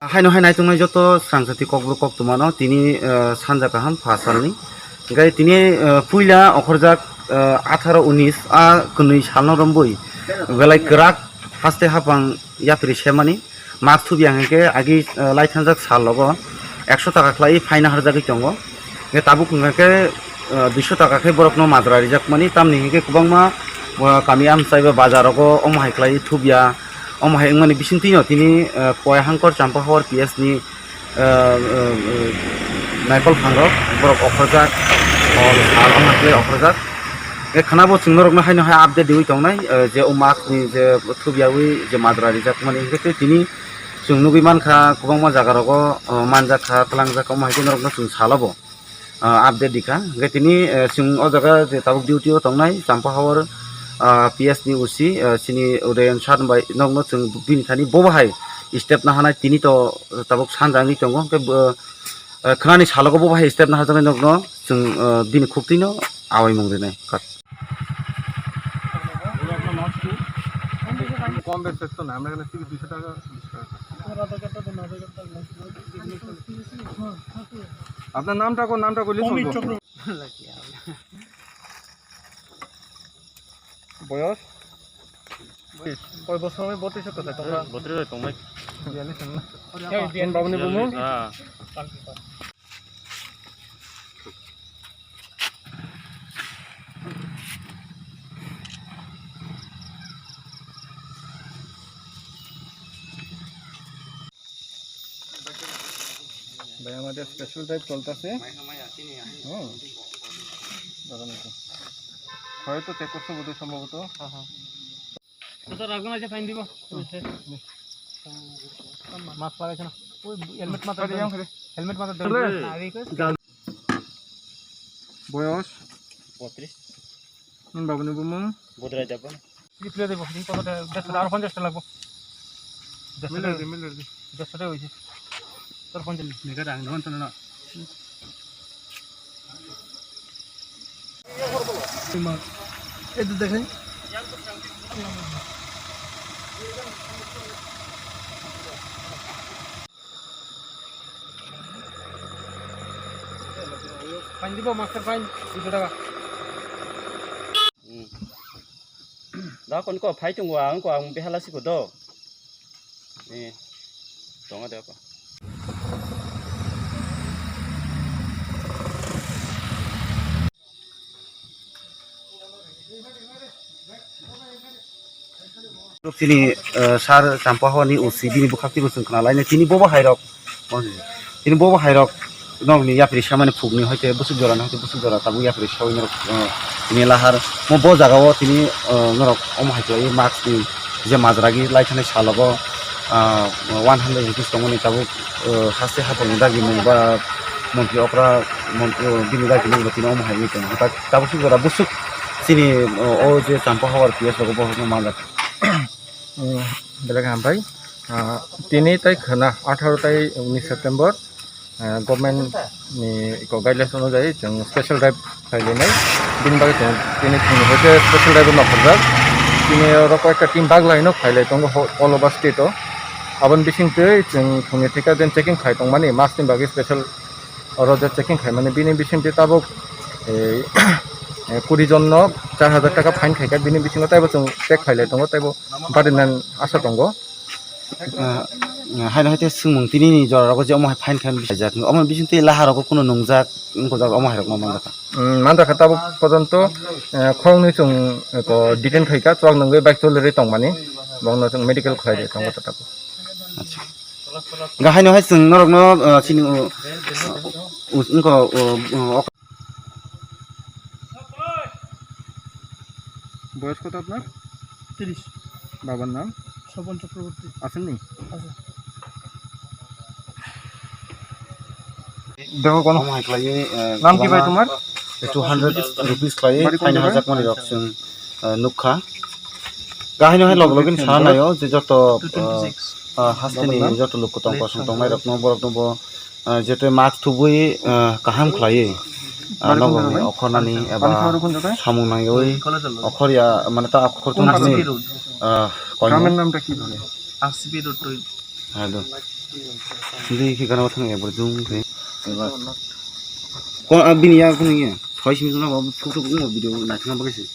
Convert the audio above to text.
हायनो हायनाय तंनाय जत सांसति ककब्र कक्तमानो तिनि सानजा गाहाम फासालनि ओमफ्राय तिनि पुइला अखरजाक 18-19 आ कनै सालनो रम्बई बेलाय गराक हास्ते हापां यात्रि सेमानि मार्क्स थुबियां के आगि लाइथानजाक साल लगो 100 टाका क्लाई फाइना हरजाक दंगो के ताबुक के 200 टाका के बरकनो माद्रा रिजाक मानि तामनि के कुबांमा कामि आमसाइबा बाजारको अमहाय क्लाई थुबिया अमहाय माने बिसिंतिनो तिनि पयहांकर चाम्पाहावर पीएस नि नायकल फांरक बरक अखरजाक और साल अमहाय अखरजाक ए खानाबो सिंगरकनो हायनो हाय अपडेट दिउ तंनाय जे उमास नि जे थुबियाwi जे माद्रा रिजाक माने के तिनि जों नुबिमान खा कुबांमा जागारको मानजाखा तलांजाखा अमहाय केनरकनो जों सालाबो अपडेट दिखा के तिनि जों अ जगा जे ताबुक डिउटियाव तंनाय चाम्पाहावर पीएस नि उसी सिनी उदयन सानबाय नंगनो जों बिनिखानि बबाहाय स्टेप ना हानाय तिनि तो ताबुक सानजानि दंगो के खानानि सालगो बबाहाय स्टेप ना हाजानाय नंगनो जों बिनि खुक्तिनो आवै मंग्रेनाय काट কম বেশ তো না আমরা এখানে 200 টাকা আপনার নামটা কইলে চলবে বয়স কয় বছর আমি 32 কথা তোমরা 32 তোমরা বাবুনি বুমু হ্যাঁ ভাই আমাদের স্পেশাল টাইপ চলতেছে হয়তো চেক করতে বোধ সম্ভবত রাখবেন আছে ফাইন দিব মাছ পালাইছে না ওই হেলমেট মাথা হেলমেট মাথা বয়স 32 বাবুনি বুমু বোধরাই যাব কি প্লে দেব কি কতটা 150 টাকা লাগবে 150 টাকা হইছে তোর 50 মেগা রাং ধন তো না তোমার এই তো দেখেন ফাইন দিব মাস্টার ফাইন 200 টাকা đó con có phái trung hoàng của ông bé sĩ của đâu nè tổng ở đây có lúc sini sar Sampahawani usi bini bukakti busung kana lainnya sini boba hairok sini boba hairok nong ni yapri samane phugni hoite busuk jora tabu yapri shawi norok ini lahar mo bo jagao tini norok om haiklai marks ni je majragi laithane salogo 100 rupees tongoni tabu haste hapong dagi mo ba monthly opera monthly bini dagi mo tini om haimi tong tabu sugora busuk sini o je Sampahawar PS logo bo mo mala বেলেগ ভাই 3 তারিখ না 18 তারিখ 19 September government नि guidelines अनुसार जों special drive फाइलिनाय बिनि बागै जों दिनै फुंनि होते स्पेशल ड्राइव नखरजाक दिनै रको एक टीम बाग लाइनो फाइलाय दं अल ओवर स्टेट आबन बिसिंते जों फुंनि टिका देन चेकिं खाय दं माने मासनि बागै स्पेशल रजा चेकिं खाय माने बिनि बिसिंते ताबो 20 जन 4000 टाका फाइन खायका बिनि बिसिंनो ताबो जों चेक फाइलाय दं ताबो बादिनान आसा दं हायना हायते सुंमung tini ni jorako je omo fine khan bisajak omo bisinte laharoko kuno nungjak ingko jak omo hairok mandaka mandaka tabo পর্যন্ত খংনি जों ko detain khaika chwak nangoi bike tolere tongmani bongno जों medical khaide tonggo tabo acha gahayno hay sung norokno sini ingko বয়স কত আপনার 30 বাবার নাম স্বপন চক্রবর্তী আছেন নি আছে দেখো কোন নাম কি ভাই তোমার 200 rupees claye fine hajak mani rok sung nukha gahayno hay log login sanayo je joto hasteni joto lukko tong kosung tong mai rok no borok no bo jete marks thubui kaham claye नगरनि अखरनानि एबा सामुं नांगौै अखरिया माने ता अखर तो ग्रामेर नामटा কি বলে RCB road तो hello Hindi kikana watang ya berjung pe. Ko bini ya kuning ya. Khoi sim jona ba photo ko video na thang ba kesi.